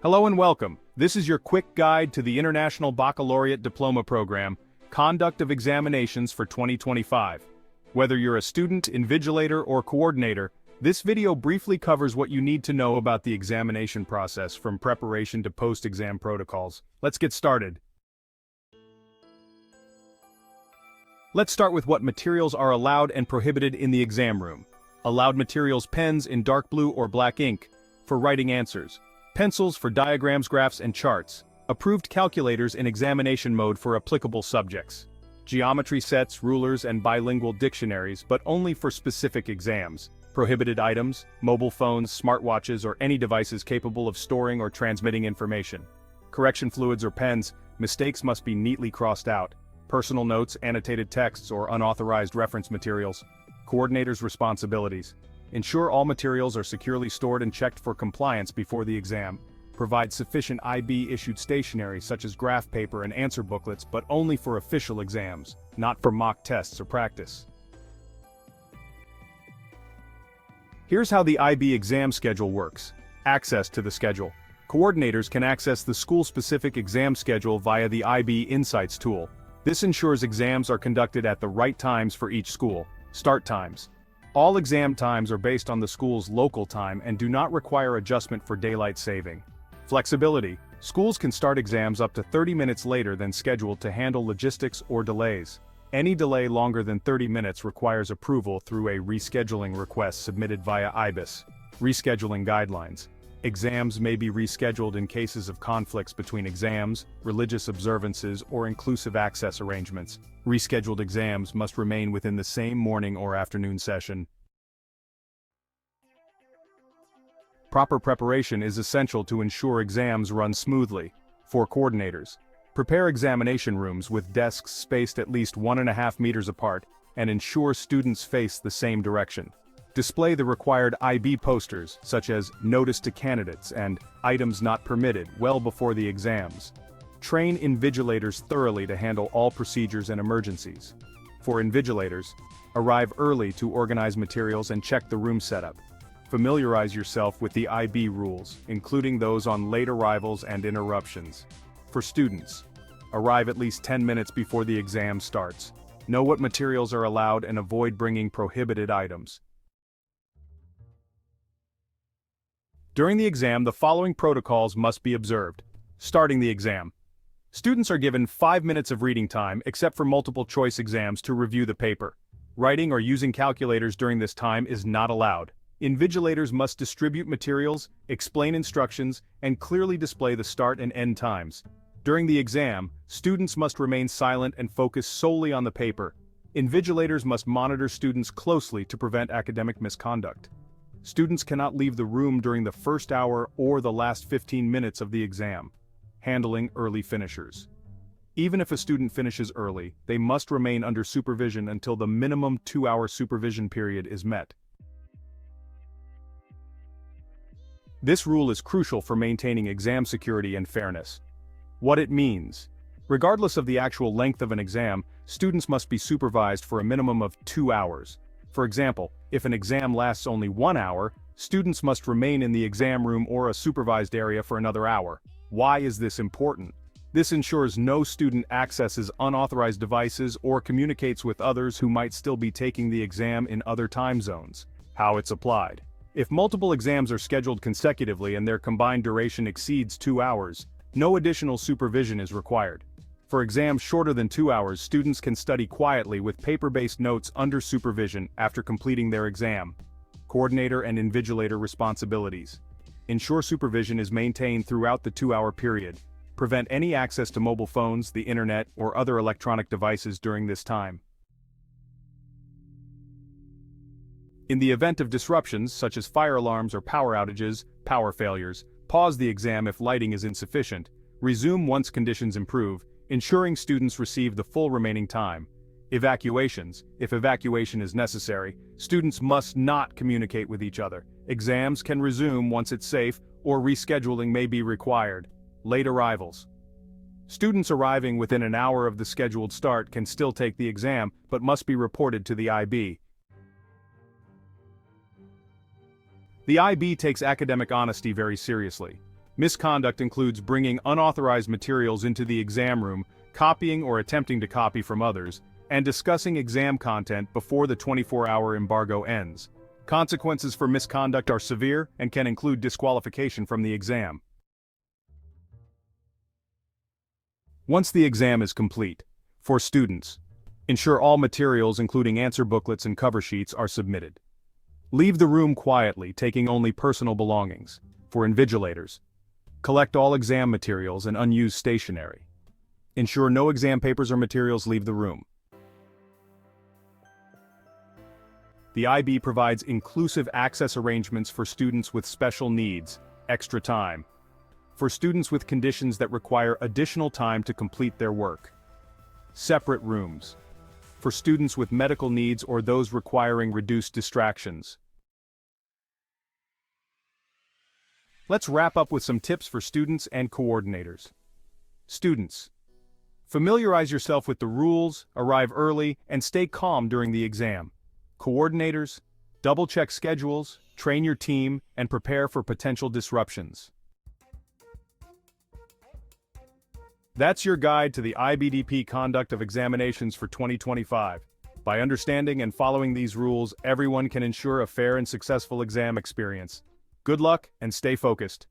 Hello and welcome. This is your quick guide to the International Baccalaureate Diploma Program, Conduct of Examinations for 2025. Whether you're a student, invigilator, or coordinator, this video briefly covers what you need to know about the examination process from preparation to post-exam protocols. Let's get started. Let's start with what materials are allowed and prohibited in the exam room. Allowed materials: pens in dark blue or black ink for writing answers. Pencils for diagrams, graphs, and charts. Approved calculators in examination mode for applicable subjects. Geometry sets, rulers, and bilingual dictionaries, but only for specific exams. Prohibited items: mobile phones, smartwatches, or any devices capable of storing or transmitting information. Correction fluids or pens: mistakes must be neatly crossed out. Personal notes, annotated texts, or unauthorized reference materials. Coordinator's responsibilities: ensure all materials are securely stored and checked for compliance before the exam. Provide sufficient IB-issued stationery such as graph paper and answer booklets, but only for official exams, not for mock tests or practice. Here's how the IB exam schedule works. Access to the schedule. Coordinators can access the school-specific exam schedule via the IB Insights tool. This ensures exams are conducted at the right times for each school. Start times. All exam times are based on the school's local time and do not require adjustment for daylight saving. Flexibility. Schools can start exams up to 30 minutes later than scheduled to handle logistics or delays. Any delay longer than 30 minutes requires approval through a rescheduling request submitted via IBIS. Rescheduling guidelines. Exams may be rescheduled in cases of conflicts between exams, religious observances, or inclusive access arrangements. Rescheduled exams must remain within the same morning or afternoon session. Proper preparation is essential to ensure exams run smoothly. For coordinators, prepare examination rooms with desks spaced at least 1.5 meters apart and ensure students face the same direction. Display the required IB posters, such as "Notice to Candidates" and "Items Not Permitted," well before the exams. Train invigilators thoroughly to handle all procedures and emergencies. For invigilators, arrive early to organize materials and check the room setup. Familiarize yourself with the IB rules, including those on late arrivals and interruptions. For students, arrive at least 10 minutes before the exam starts. Know what materials are allowed and avoid bringing prohibited items. During the exam, the following protocols must be observed. Starting the exam. Students are given 5 minutes of reading time, except for multiple choice exams, to review the paper. Writing or using calculators during this time is not allowed. Invigilators must distribute materials, explain instructions, and clearly display the start and end times. During the exam, students must remain silent and focus solely on the paper. Invigilators must monitor students closely to prevent academic misconduct. Students cannot leave the room during the first hour or the last 15 minutes of the exam. Handling early finishers. Even if a student finishes early, they must remain under supervision until the minimum 2-hour supervision period is met. This rule is crucial for maintaining exam security and fairness. What it means. Regardless of the actual length of an exam, students must be supervised for a minimum of 2 hours. For example, if an exam lasts only 1 hour, students must remain in the exam room or a supervised area for another hour. Why is this important? This ensures no student accesses unauthorized devices or communicates with others who might still be taking the exam in other time zones. How it's applied. If multiple exams are scheduled consecutively and their combined duration exceeds 2 hours, no additional supervision is required. For exams shorter than 2 hours, students can study quietly with paper-based notes under supervision after completing their exam. Coordinator and invigilator responsibilities. Ensure supervision is maintained throughout the 2-hour period. Prevent any access to mobile phones, the internet, or other electronic devices during this time. In the event of disruptions, such as fire alarms or power outages, power failures, pause the exam if lighting is insufficient. Resume once conditions improve, ensuring students receive the full remaining time. Evacuations. If evacuation is necessary, students must not communicate with each other. Exams can resume once it's safe, or rescheduling may be required. Late arrivals. Students arriving within an hour of the scheduled start can still take the exam, but must be reported to the IB. The IB takes academic honesty very seriously. Misconduct includes bringing unauthorized materials into the exam room, copying or attempting to copy from others, and discussing exam content before the 24-hour embargo ends. Consequences for misconduct are severe and can include disqualification from the exam. Once the exam is complete, for students, ensure all materials including answer booklets and cover sheets are submitted. Leave the room quietly, taking only personal belongings. For invigilators, collect all exam materials and unused stationery. Ensure no exam papers or materials leave the room. The IB provides inclusive access arrangements for students with special needs, extra time. For students with conditions that require additional time to complete their work. Separate rooms. For students with medical needs or those requiring reduced distractions. Let's wrap up with some tips for students and coordinators. Students, familiarize yourself with the rules, arrive early, and stay calm during the exam. Coordinators, double-check schedules, train your team, and prepare for potential disruptions. That's your guide to the IBDP conduct of examinations for 2025. By understanding and following these rules, everyone can ensure a fair and successful exam experience. Good luck and stay focused.